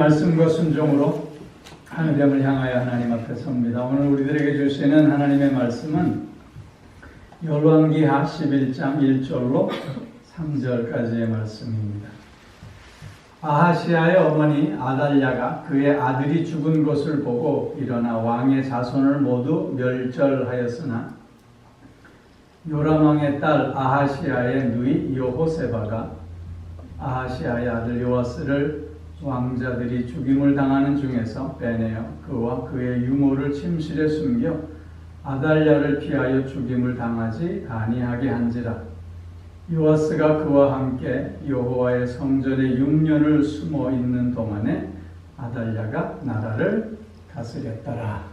말씀과 순종으로 하늘됨을 향하여 하나님 앞에 섭니다. 오늘 우리들에게 주시는 하나님의 말씀은 열왕기하 11장 1절로 3절까지의 말씀입니다. 아하시아의 어머니 아달랴가 그의 아들이 죽은 것을 보고 일어나 왕의 자손을 모두 멸절하였으나 요람 왕의 딸 아하시아의 누이 여호세바가 아하시아의 아들 요아스를 왕자들이 죽임을 당하는 중에서 빼내어 그와 그의 유모를 침실에 숨겨 아달랴를 피하여 죽임을 당하지 아니하게 한지라. 요아스가 그와 함께 여호와의 성전에 6년을 숨어 있는 동안에 아달랴가 나라를 다스렸더라.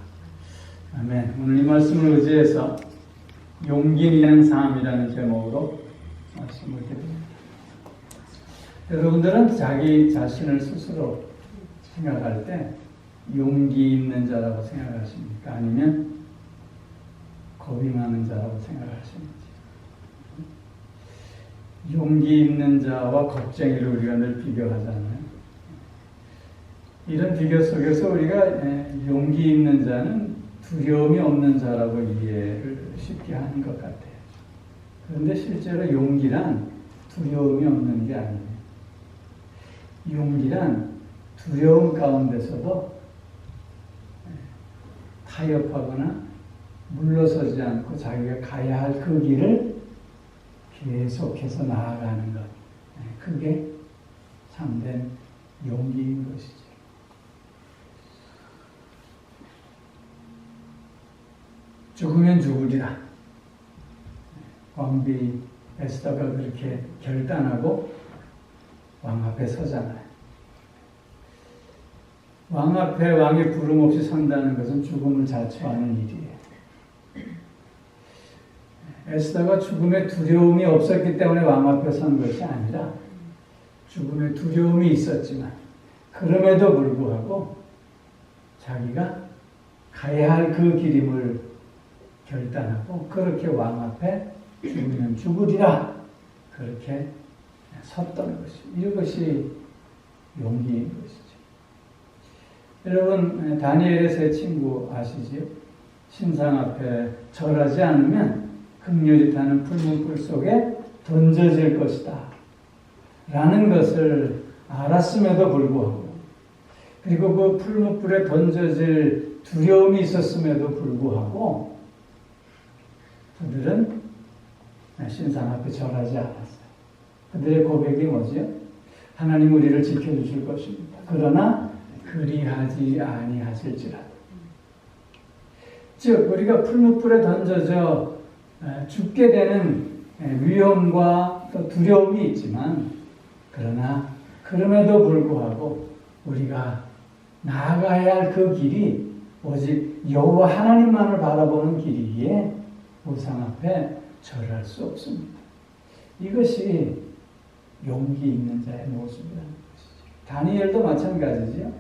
아멘. 오늘 이 말씀을 의지해서 용기 있는 삶이라는 제목으로 말씀을 드립니다. 여러분들은 자기 자신을 스스로 생각할 때 용기 있는 자라고 생각하십니까? 아니면 겁이 많은 자라고 생각하십니까? 용기 있는 자와 겁쟁이를 우리가 늘 비교하잖아요. 이런 비교 속에서 우리가 용기 있는 자는 두려움이 없는 자라고 이해를 쉽게 하는 것 같아요. 그런데 실제로 용기란 두려움이 없는 게 아니에요. 용기란 두려움 가운데서도 타협하거나 물러서지 않고 자기가 가야 할 그 길을 계속해서 나아가는 것. 그게 참된 용기인 것이죠. 죽으면 죽으리라. 왕비 에스더가 그렇게 결단하고 왕 앞에 서잖아요. 왕 앞에 왕의 부름 없이 선다는 것은 죽음을 자초하는 일이에요. 에스더가 죽음의 두려움이 없었기 때문에 왕 앞에 선 것이 아니라 죽음의 두려움이 있었지만 그럼에도 불구하고 자기가 가야 할 그 길임을 결단하고 그렇게 왕 앞에 죽으면 죽으리라 그렇게 섰던 것입니다. 이것이 용기인 것이죠. 여러분 다니엘의 세 친구 아시지요? 신상 앞에 절하지 않으면 극렬히 타는 풀문불 속에 던져질 것이다 라는 것을 알았음에도 불구하고 그리고 그 풀문불에 던져질 두려움이 있었음에도 불구하고 그들은 신상 앞에 절하지 않았어요. 그들의 고백이 뭐죠? 하나님 우리를 지켜주실 것입니다. 그러나 그리하지 아니하실지라도. 즉 우리가 풀무불에 던져져 죽게 되는 위험과 또 두려움이 있지만 그러나 그럼에도 불구하고 우리가 나아가야 할 그 길이 오직 여호와 하나님만을 바라보는 길이기에 우상 앞에 절할 수 없습니다. 이것이 용기 있는 자의 모습이라는 것이죠. 다니엘도 마찬가지죠.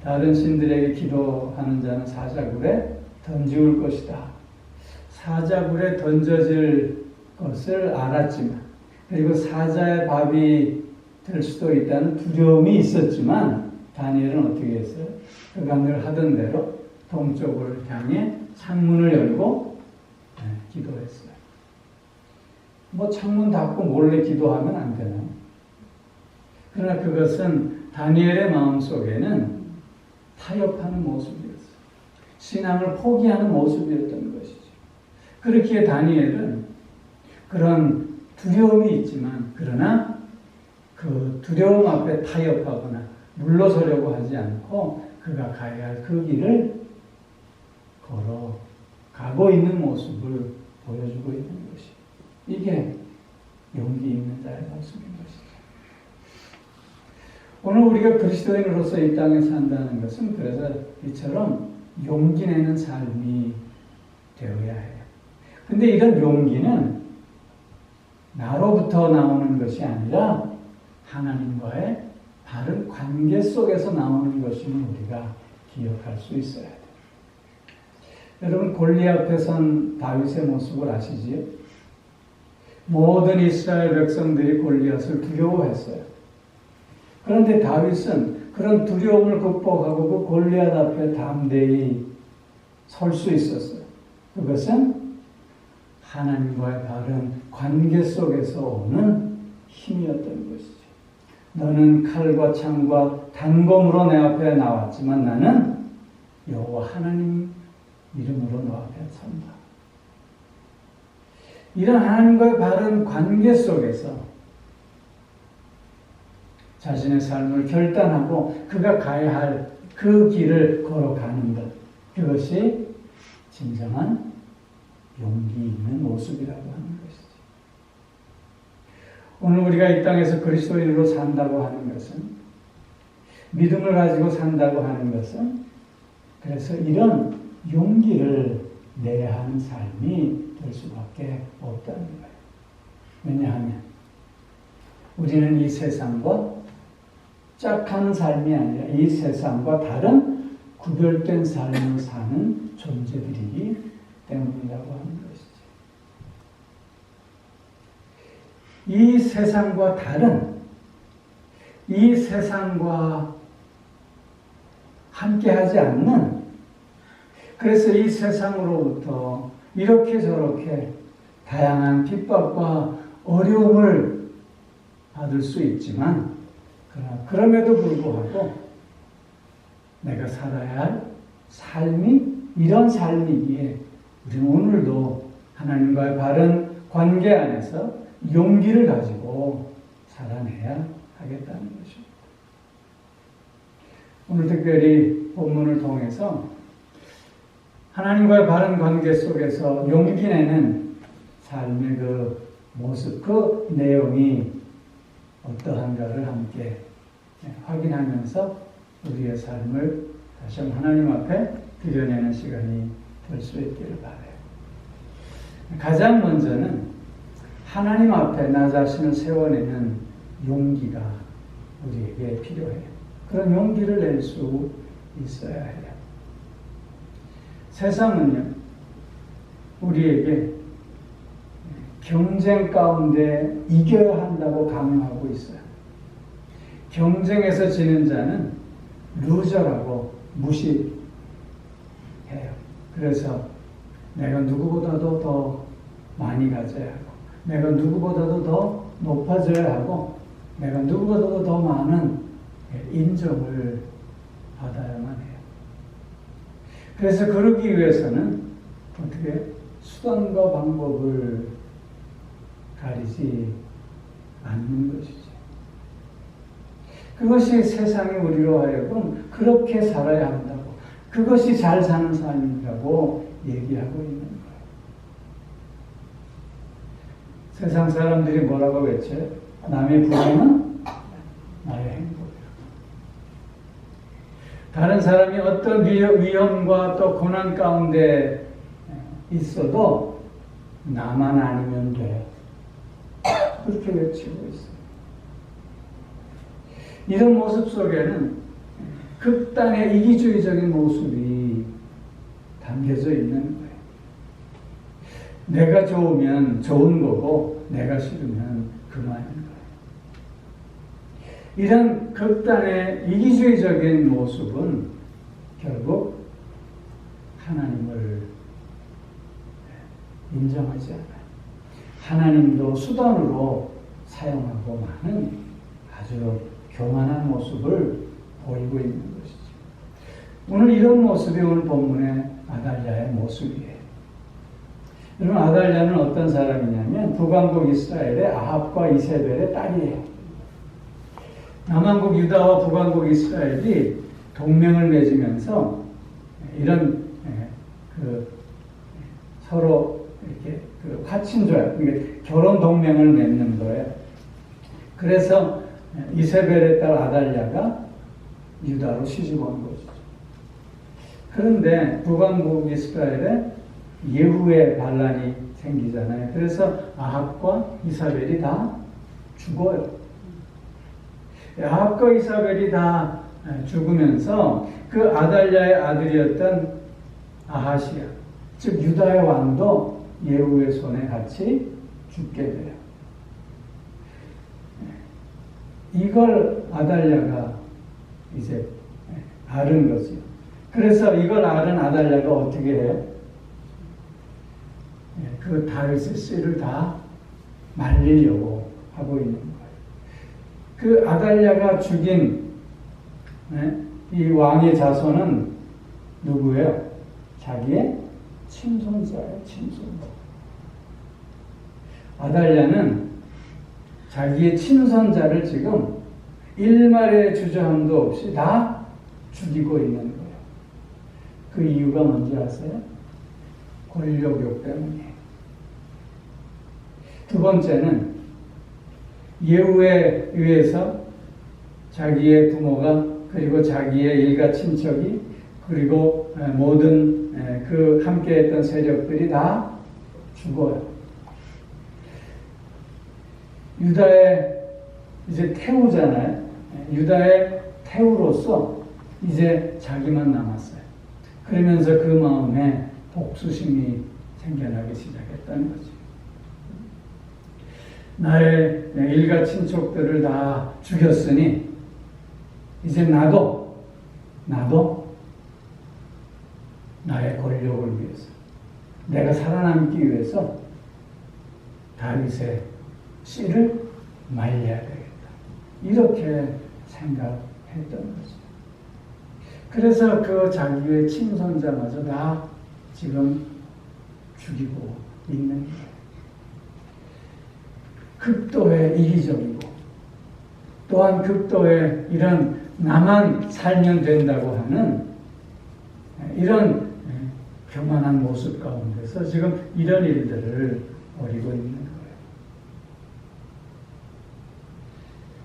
다른 신들에게 기도하는 자는 사자굴에 던지울 것이다. 사자굴에 던져질 것을 알았지만 그리고 사자의 밥이 될 수도 있다는 두려움이 있었지만 다니엘은 어떻게 했어요? 그가 늘 하던 대로 동쪽을 향해 창문을 열고 기도했어요. 뭐 창문 닫고 몰래 기도하면 안 되나요? 그러나 그것은 다니엘의 마음속에는 타협하는 모습이었어요. 신앙을 포기하는 모습이었던 것이죠. 그렇기에 다니엘은 그런 두려움이 있지만 그러나 그 두려움 앞에 타협하거나 물러서려고 하지 않고 그가 가야 할 그 길을 걸어가고 있는 모습을 보여주고 있는 것이죠. 이게 용기 있는 자의 모습인 것이죠. 오늘 우리가 그리스도인으로서 이 땅에 산다는 것은 그래서 이처럼 용기 내는 삶이 되어야 해요. 근데 이런 용기는 나로부터 나오는 것이 아니라 하나님과의 바른 관계 속에서 나오는 것임을 우리가 기억할 수 있어야 돼요. 여러분 골리앗 앞에 선 다윗의 모습을 아시지요? 모든 이스라엘 백성들이 골리앗을 두려워했어요. 그런데 다윗은 그런 두려움을 극복하고 그 골리앗 앞에 담대히 설 수 있었어요. 그것은 하나님과의 바른 관계 속에서 오는 힘이었던 것이죠. 너는 칼과 창과 단검으로 내 앞에 나왔지만 나는 여호와 하나님 이름으로 너 앞에 선다. 이런 하나님과의 바른 관계 속에서 자신의 삶을 결단하고 그가 가야 할 그 길을 걸어가는 것, 그것이 진정한 용기 있는 모습이라고 하는 것이죠. 오늘 우리가 이 땅에서 그리스도인으로 산다고 하는 것은, 믿음을 가지고 산다고 하는 것은, 그래서 이런 용기를 내야 하는 삶이 될 수밖에 없다는 거예요. 왜냐하면 우리는 이 세상과 짝하는 삶이 아니라 이 세상과 다른 구별된 삶을 사는 존재들이기 때문이라고 하는 것이죠. 이 세상과 다른, 이 세상과 함께하지 않는, 그래서 이 세상으로부터 이렇게 저렇게 다양한 핍박과 어려움을 받을 수 있지만, 그러나 그럼에도 불구하고 내가 살아야 할 삶이 이런 삶이기에 우리는 오늘도 하나님과의 바른 관계 안에서 용기를 가지고 살아내야 하겠다는 것입니다. 오늘 특별히 본문을 통해서 하나님과의 바른 관계 속에서 용기 내는 삶의 그 모습, 그 내용이 어떠한가를 함께 확인하면서 우리의 삶을 다시 한번 하나님 앞에 드려내는 시간이 될 수 있기를 바라요. 가장 먼저는 하나님 앞에 나 자신을 세워내는 용기가 우리에게 필요해요. 그런 용기를 낼 수 있어야 해요. 세상은요, 우리에게 경쟁 가운데 이겨야 한다고 강요하고 있어요. 경쟁에서 지는 자는 루저라고 무시해요. 그래서 내가 누구보다도 더 많이 가져야 하고, 내가 누구보다도 더 높아져야 하고, 내가 누구보다도 더 많은 인정을 받아야만 해요. 그래서 그러기 위해서는 어떻게 수단과 방법을 가리지 않는 것이죠. 그것이 세상이 우리로 하여금 그렇게 살아야 한다고, 그것이 잘 사는 삶이라고 얘기하고 있는 거예요. 세상 사람들이 뭐라고 외쳐요? 남의 불행은 나의 행복이라고. 다른 사람이 어떤 위험과 또 고난 가운데 있어도 나만 아니면 돼. 그렇게 외치고 있어요. 이런 모습 속에는 극단의 이기주의적인 모습이 담겨져 있는 거예요. 내가 좋으면 좋은 거고 내가 싫으면 그만인 거예요. 이런 극단의 이기주의적인 모습은 결국 하나님을 인정하지 않아요. 하나님도 수단으로 사용하고 많은 아주 교만한 모습을 보이고 있는 것이죠. 오늘 이런 모습이 오늘 본문의 아달랴의 모습이에요. 여러분, 아달랴는 어떤 사람이냐면 북왕국 이스라엘의 아합과 이세벨의 딸이에요. 남왕국 유다와 북왕국 이스라엘이 동맹을 맺으면서 이런 서로 이렇게 화친조약, 그러니까 결혼 동맹을 맺는 거예요. 그래서 이세벨의 딸 아달랴가 유다로 시집 온 것이죠. 그런데 북왕국 이스라엘에 예후의 반란이 생기잖아요. 그래서 아합과 이사벨이 다 죽어요. 아합과 이사벨이 다 죽으면서 그 아달랴의 아들이었던 아하시야, 즉 유다의 왕도 예후의 손에 같이 죽게 돼요. 이걸 아달랴가 이제 앓은 거죠. 그래서 이걸 앓은 아달랴가 어떻게 해요? 그 다윗의 씨를 다 말리려고 하고 있는 거예요. 그 아달랴가 죽인 이 왕의 자손은 누구예요? 자기의 친손자예요. 친손자. 아달랴는 자기의 친손자를 지금 일말의 주저함도 없이 다 죽이고 있는 거예요. 그 이유가 뭔지 아세요? 권력욕 때문이에요. 두 번째는 예후에 의해서 자기의 부모가 그리고 자기의 일가 친척이 그리고 모든 그 함께했던 세력들이 다 죽어요. 유다의 이제 태우잖아요. 유다의 태우로서 이제 자기만 남았어요. 그러면서 그 마음에 복수심이 생겨나기 시작했다는 거죠. 나의 일가 친척들을 다 죽였으니 이제 나도 나의 권력을 위해서 내가 살아남기 위해서 다윗의 씨를 말려야 되겠다. 이렇게 생각했던 거죠. 그래서 그 자기의 친손자마저 다 지금 죽이고 있는 거예요. 극도의 이기적이고 또한 극도의 이런 나만 살면 된다고 하는 이런 교만한 모습 가운데서 지금 이런 일들을 벌이고 있는 거예요.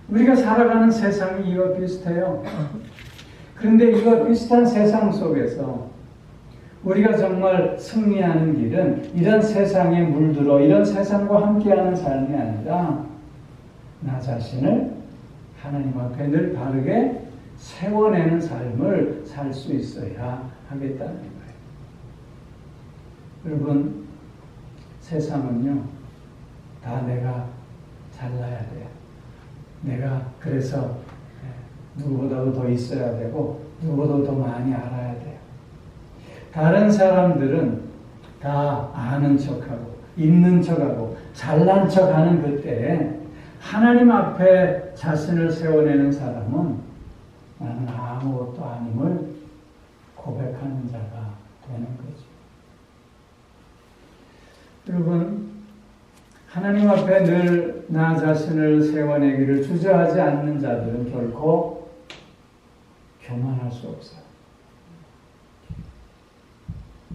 우리가 살아가는 세상이 이와 비슷해요. 그런데 이와 비슷한 세상 속에서 우리가 정말 승리하는 길은 이런 세상에 물들어 이런 세상과 함께하는 삶이 아니라 나 자신을 하나님 앞에 늘 바르게 세워내는 삶을 살 수 있어야 하겠다는 거예요. 여러분, 세상은요, 다 내가 잘나야 돼요. 내가 그래서 누구보다도 더 있어야 되고 누구보다도 더 많이 알아야 돼요. 다른 사람들은 다 아는 척하고 있는 척하고 잘난 척하는 그때에 하나님 앞에 자신을 세워내는 사람은 나는 아무것도 아님을 고백하는 자가 되는 거죠. 여러분, 하나님 앞에 늘 나 자신을 세워내기를 주저하지 않는 자들은 결코 교만할 수 없어요.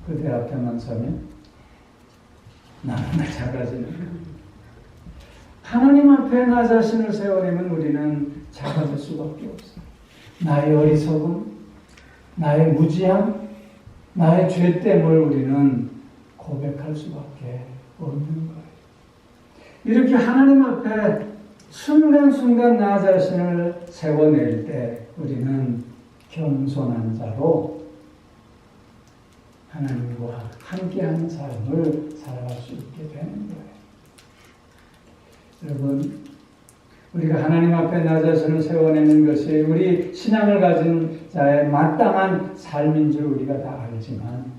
그대 앞에만 서면 나는 작아지는 거예요. 하나님 앞에 나 자신을 세워내면 우리는 작아질 수밖에 없어요. 나의 어리석음, 나의 무지함, 나의 죄됨을 우리는 고백할 수밖에 없는 거예요. 이렇게 하나님 앞에 순간순간 나 자신을 세워낼 때 우리는 겸손한 자로 하나님과 함께하는 삶을 살아갈 수 있게 되는 거예요. 여러분, 우리가 하나님 앞에 나 자신을 세워내는 것이 우리 신앙을 가진 자의 마땅한 삶인 줄 우리가 다 알지만,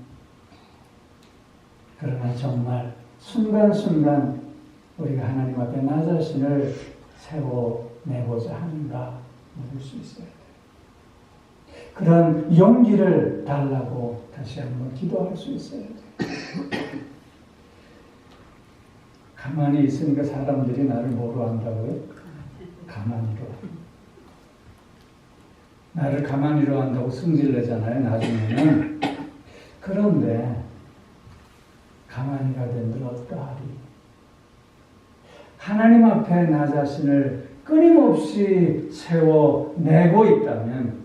그러나 정말 순간순간 우리가 하나님 앞에 나 자신을 세워내고자 하는가 묻을 수 있어야 돼요. 그런 용기를 달라고 다시 한번 기도할 수 있어야 돼요. 가만히 있으니까 사람들이 나를 뭐로 한다고요? 가만히로. 나를 가만히로 한다고 승질내잖아요, 나중에는. 그런데 가만히가 된들 어떠하리? 하나님 앞에 나 자신을 끊임없이 세워내고 있다면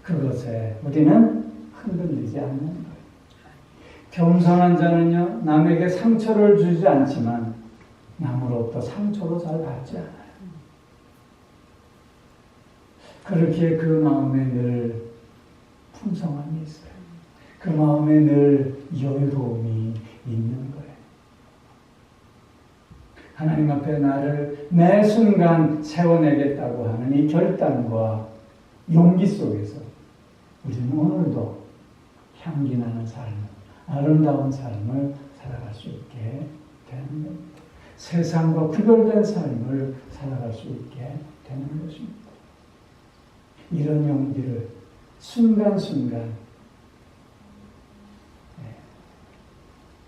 그것에 우리는 흔들리지 않는 거예요. 겸손한 자는요, 남에게 상처를 주지 않지만 남으로부터 상처로 잘 받지 않아요. 그렇게 그 마음에 늘 풍성함이 있어요. 그 마음에 늘 여유로움이 있는 거예요. 하나님 앞에 나를 매 순간 세워내겠다고 하는 이 결단과 용기 속에서 우리는 오늘도 향기 나는 삶, 아름다운 삶을 살아갈 수 있게 되는 겁니다. 세상과 구별된 삶을 살아갈 수 있게 되는 것입니다. 이런 용기를 순간순간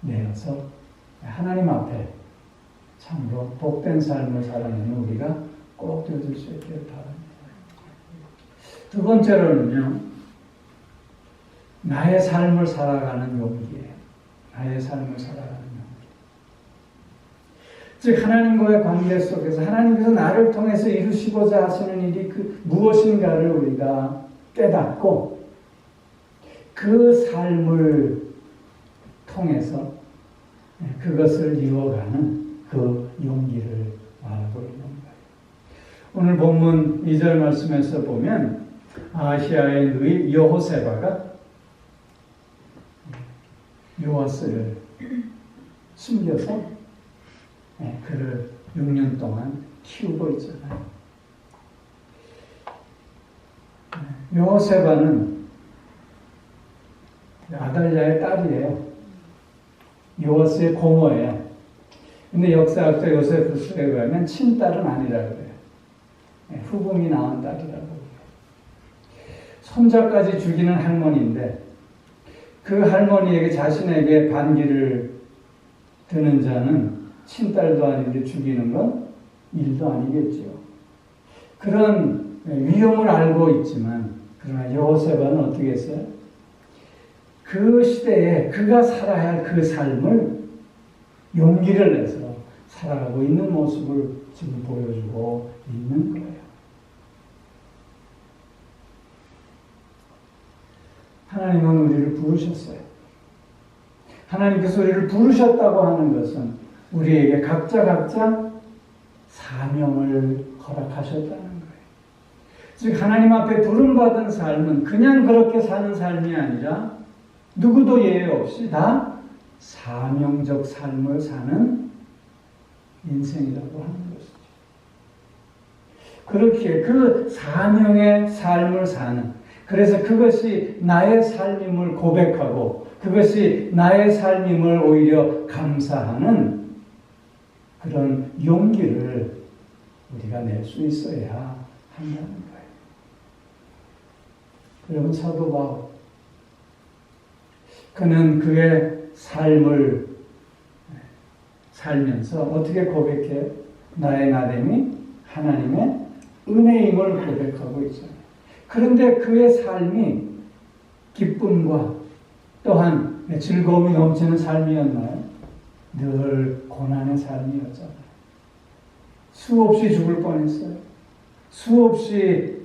내어서 하나님 앞에 참으로 복된 삶을 살아내는 우리가 꼭 되어줄 수 있기를 바랍니다. 두 번째로는요, 나의 삶을 살아가는 용기예요. 나의 삶을 살아가는 용기. 즉 하나님과의 관계 속에서 하나님께서 나를 통해서 이루시고자 하시는 일이 그 무엇인가를 우리가 깨닫고 그 삶을 통해서 그것을 이루어가는 그 용기를 말하고 있는 거예요. 오늘 본문 2절 말씀에서 보면 아시아의 누이 여호세바가 요아스를 숨겨서 그를 6년 동안 키우고 있잖아요. 여호세바는 아달랴의 딸이에요. 요아스의 고모예요. 근데 역사학자 요세푸스에 의하면 친딸은 아니라고 해요. 후궁이 낳은 딸이라고 해요. 손자까지 죽이는 할머니인데 그 할머니에게 자신에게 반기를 드는 자는 친딸도 아닌데 죽이는 건 일도 아니겠지요. 그런 위험을 알고 있지만 그러나 여호세바는 어떻게 했어요? 그 시대에 그가 살아야 할 그 삶을 용기를 내서 살아가고 있는 모습을 지금 보여주고 있는 거예요. 하나님은 우리를 부르셨어요. 하나님께서 우리를 부르셨다고 하는 것은 우리에게 각자 사명을 허락하셨다는 거예요. 즉 하나님 앞에 부름받은 삶은 그냥 그렇게 사는 삶이 아니라 누구도 예외 없이 다 사명적 삶을 사는 인생이라고 하는 것이죠. 그렇게 그 사명의 삶을 사는, 그래서 그것이 나의 삶임을 고백하고 그것이 나의 삶임을 오히려 감사하는 그런 용기를 우리가 낼 수 있어야 한다는 거예요. 여러분 사도 바울, 그는 그의 삶을 살면서 어떻게 고백해요? 나의 나됨이 하나님의 은혜임을 고백하고 있어요. 그런데 그의 삶이 기쁨과 또한 즐거움이 넘치는 삶이었나요? 늘 고난의 삶이었잖아요. 수없이 죽을 뻔했어요. 수없이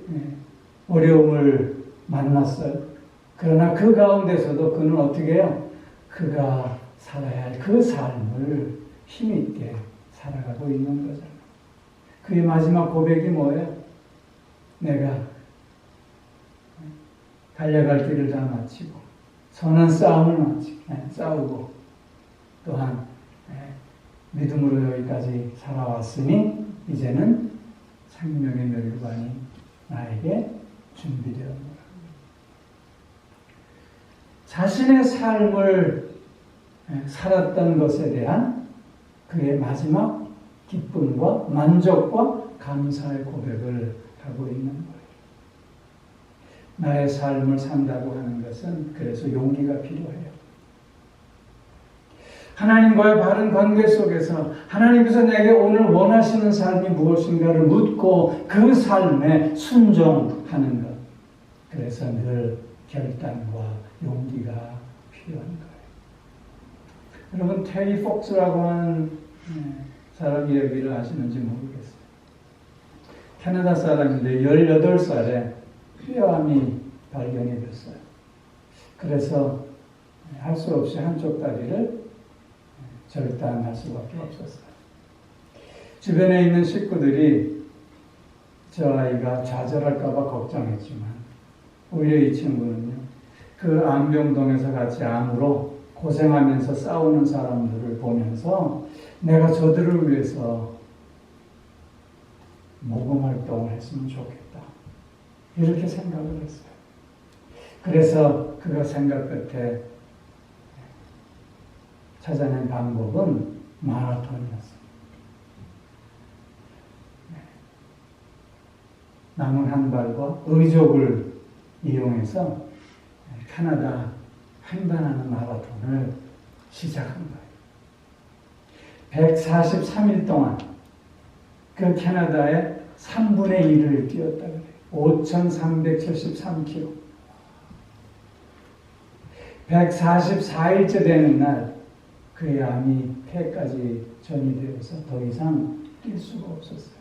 어려움을 만났어요. 그러나 그 가운데서도 그는 어떻게 해요? 그가 살아야 할 그 삶을 힘있게 살아가고 있는 거잖아요. 그의 마지막 고백이 뭐예요? 내가 달려갈 길을 다 마치고 선한 싸움을 싸우고 또한 믿음으로 여기까지 살아왔으니 이제는 생명의 멸류관이 나에게 준비되었노라. 자신의 삶을 살았던 것에 대한 그의 마지막 기쁨과 만족과 감사의 고백을 하고 있는 거예요. 나의 삶을 산다고 하는 것은 그래서 용기가 필요해요. 하나님과의 바른 관계 속에서 하나님께서 내게 오늘 원하시는 삶이 무엇인가를 묻고 그 삶에 순종하는 것. 그래서 늘 결단과 용기가 필요한 거예요. 여러분 테리 폭스라고 하는 사람 이야기를 아시는지 모르겠어요. 캐나다 사람인데 18살에 폐암이 발견이 됐어요. 그래서 할 수 없이 한쪽 다리를 절단할 수밖에 없었어요. 주변에 있는 식구들이 저 아이가 좌절할까 봐 걱정했지만 오히려 이 친구는요, 그 암병동에서 같이 암으로 고생하면서 싸우는 사람들을 보면서 내가 저들을 위해서 모금 활동을 했으면 좋겠다. 이렇게 생각을 했어요. 그래서 그가 생각 끝에 찾아낸 방법은 마라톤이었어요. 남은 한 발과 의족을 이용해서 캐나다 횡단하는 마라톤을 시작한 거예요. 143일 동안 그 캐나다의 3분의 1을 뛰었다 그래요. 5,373km. 144일째 되는 날 그의 암이 폐까지 전이되어서 더 이상 뛸 수가 없었어요.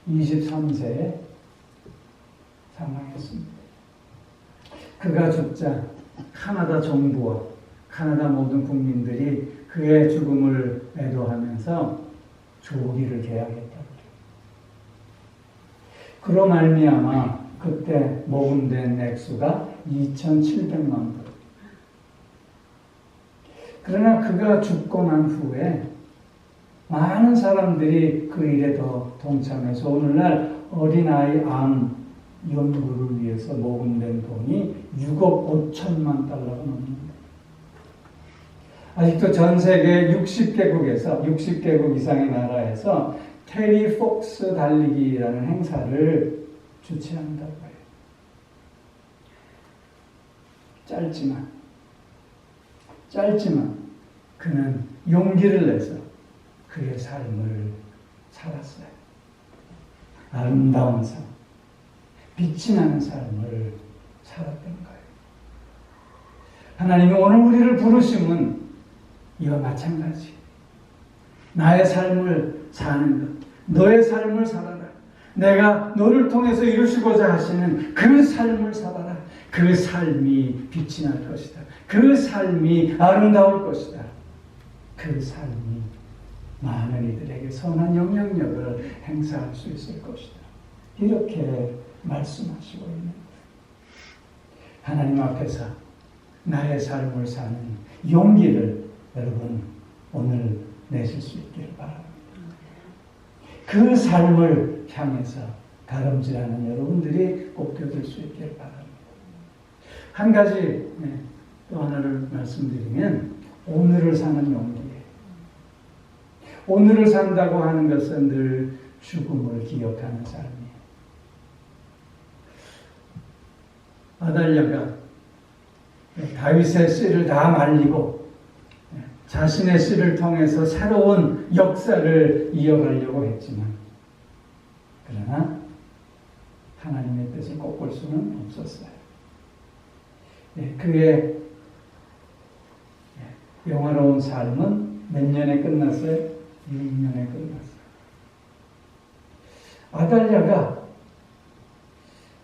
23세에 사망했습니다. 그가 죽자 카나다 정부와 카나다 모든 국민들이 그의 죽음을 애도하면서 조기를 개항했다고 해요. 그로 말미암아 그때 모금된 액수가 2,700만 불. 그러나 그가 죽고 난 후에 많은 사람들이 그 일에 더 동참해서 오늘날 어린아이 암 연구를 위해서 모금된 돈이 6억 5천만 달러가 넘습니다. 아직도 전 세계 60개국에서 60개국 이상의 나라에서 테리 폭스 달리기라는 행사를 주최한다고 해요. 짧지만 그는 용기를 내서 그의 삶을 살았어요. 아름다운 삶, 빛이 나는 삶을 살았던 거예요. 하나님이 오늘 우리를 부르심은 이와 마찬가지. 나의 삶을 사는 것, 너의 삶을 살아라. 내가 너를 통해서 이루시고자 하시는 그 삶을 살아라. 그 삶이 빛이 날 것이다. 그 삶이 아름다울 것이다. 그 삶이 많은 이들에게 선한 영향력을 행사할 수 있을 것이다. 이렇게 말씀하시고 있는 거예요. 하나님 앞에서 나의 삶을 사는 용기를 여러분 오늘 내실 수 있기를 바랍니다. 그 삶을 향해서 다름질하는 여러분들이 꼭 되어줄 수 있기를 바랍니다. 한 가지 또 하나를 말씀드리면 오늘을 사는 용기예요. 오늘을 산다고 하는 것은 늘 죽음을 기억하는 삶이에요. 아달랴가 다윗의 씨를 다 말리고 자신의 씨를 통해서 새로운 역사를 이어가려고 했지만 그러나 하나님의 뜻을 꺾을 수는 없었어요. 그의 영화로운 삶은 몇 년에 끝났어요? 6년에 끝났어요. 아달랴가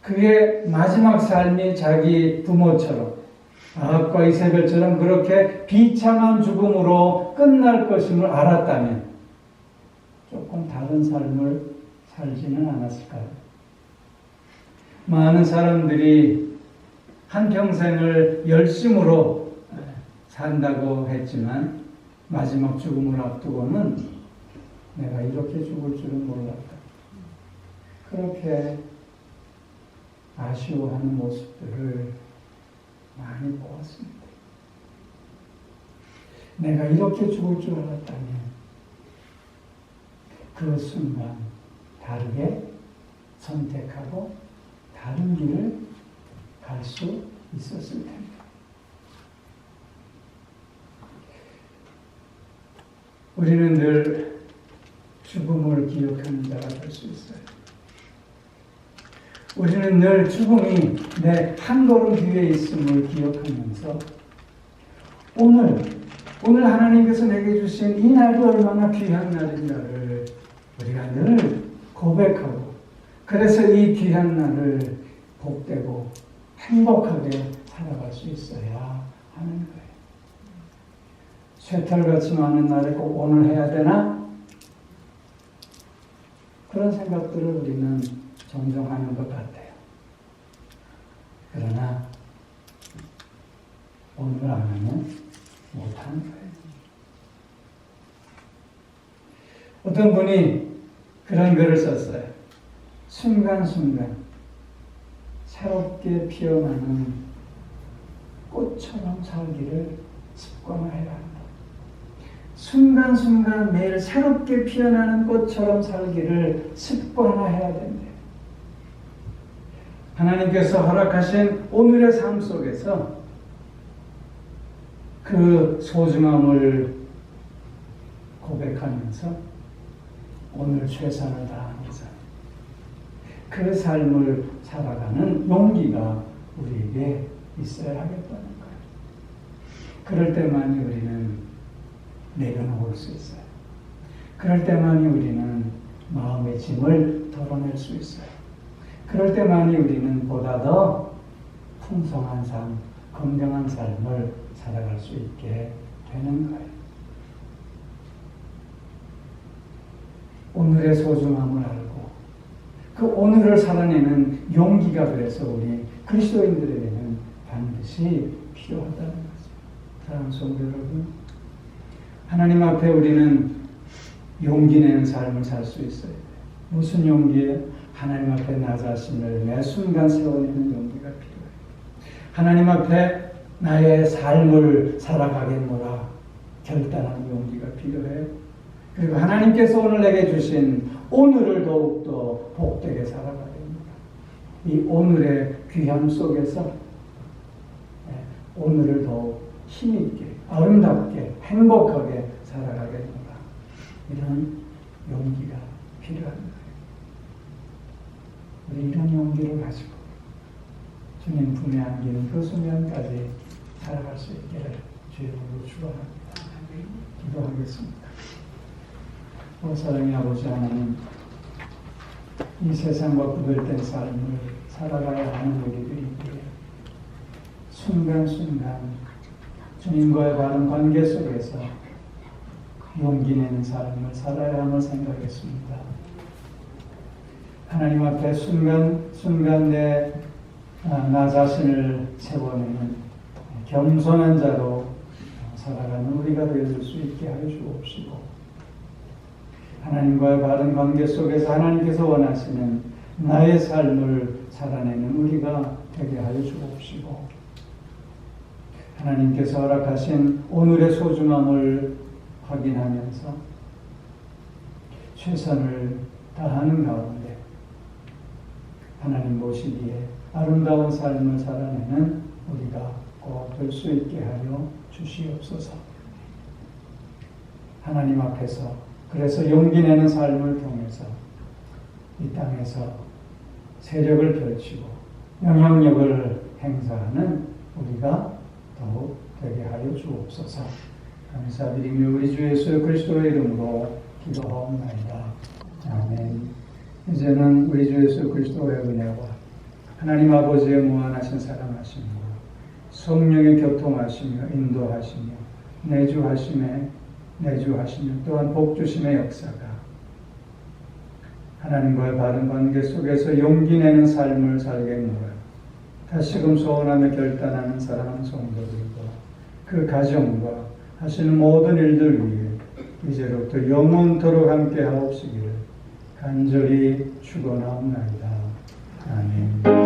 그의 마지막 삶이 자기 부모처럼 아합과 이세벨처럼 그렇게 비참한 죽음으로 끝날 것임을 알았다면 조금 다른 삶을 살지는 않았을까요? 많은 사람들이 한평생을 열심으로 산다고 했지만 마지막 죽음을 앞두고는 내가 이렇게 죽을 줄은 몰랐다. 그렇게 아쉬워하는 모습들을 많이 보았습니다. 내가 이렇게 죽을 줄 알았다면 그 순간 다르게 선택하고 다른 길을 갈 수 있었을 텐데. 우리는 늘 죽음을 기억하는 자가 될 수 있어요. 우리는 늘 죽음이 내 한 걸음 뒤에 있음을 기억하면서 오늘 하나님께서 내게 주신 이 날이 얼마나 귀한 날인가를 우리가 늘 고백하고 그래서 이 귀한 날을 복되고 행복하게 살아갈 수 있어야 하는 거예요. 쇠털같이 많은 날에 꼭 오늘 해야 되나? 그런 생각들을 우리는 종종 하는 것 같아요. 그러나 오늘 안 하면 못하는 거예요. 어떤 분이 그런 글을 썼어요. 순간순간 새롭게 피어나는 꽃처럼 살기를 습관화해야 한다. 순간순간 매일 새롭게 피어나는 꽃처럼 살기를 습관화해야 된대. 하나님께서 허락하신 오늘의 삶 속에서 그 소중함을 고백하면서 오늘 최선을 다하면서 그 삶을 살아가는 용기가 우리에게 있어야 하겠다는 거예요. 그럴 때만이 우리는 내려놓을 수 있어요. 그럴 때만이 우리는 마음의 짐을 덜어낼 수 있어요. 그럴 때만이 우리는 보다 더 풍성한 삶, 건강한 삶을 살아갈 수 있게 되는 거예요. 오늘의 소중함을 알고 그 오늘을 살아내는 용기가 그래서 우리 그리스도인들에게는 반드시 필요하다는 거죠. 사랑하는 성도 여러분, 하나님 앞에 우리는 용기 내는 삶을 살 수 있어요. 무슨 용기예요? 하나님 앞에 나 자신을 매 순간 세워내는 용기가 필요해요. 하나님 앞에 나의 삶을 살아가겠노라 결단하는 용기가 필요해요. 그리고 하나님께서 오늘 내게 주신 오늘을 더욱더 복되게 살아가겠노라. 이 오늘의 귀함 속에서 오늘을 더욱 힘있게, 아름답게, 행복하게 살아가겠노라. 이런 용기가 필요한 거예요. 우리 이런 용기를 가지고 주님 품에 안기는 그 순간까지 살아갈 수 있기를 주의 이름으로 축원합니다. 기도하겠습니다. 사랑의 아버지 하나님, 이 세상과 구별된 삶을 살아가야 하는 우리들이기에 순간순간 주님과의 바른 관계 속에서 용기 내는 삶을 살아야 함을 생각했습니다. 하나님 앞에 순간순간 나 자신을 세워내는 겸손한 자로 살아가는 우리가 되어줄 수 있게 하여 주옵시고, 하나님과의 바른 관계 속에서 하나님께서 원하시는 나의 삶을 살아내는 우리가 되게 하여 주옵시고, 하나님께서 허락하신 오늘의 소중함을 확인하면서 최선을 다하는 가운데 하나님 보시기에 아름다운 삶을 살아내는 우리가 꼭 될 수 있게 하여 주시옵소서. 하나님 앞에서 그래서 용기 내는 삶을 통해서 이 땅에서 세력을 펼치고 영향력을 행사하는 우리가 더욱 되게 하여 주옵소서. 감사드리며 우리 주 예수 그리스도의 이름으로 기도하옵나이다. 아멘. 이제는 우리 주 예수 그리스도의 은혜와 하나님 아버지의 무한하신 사랑하심과 성령의 교통하시며 인도하시며 내주하시며 또한 복주심의 역사가 하나님과의 바른 관계 속에서 용기 내는 삶을 살겠노라. 다시금 소원하며 결단하는 사랑하는 성도들과 그 가정과 하시는 모든 일들 위해 이제로부터 영원토록 함께 하옵시기를 간절히 축원하옵나이다. 아멘.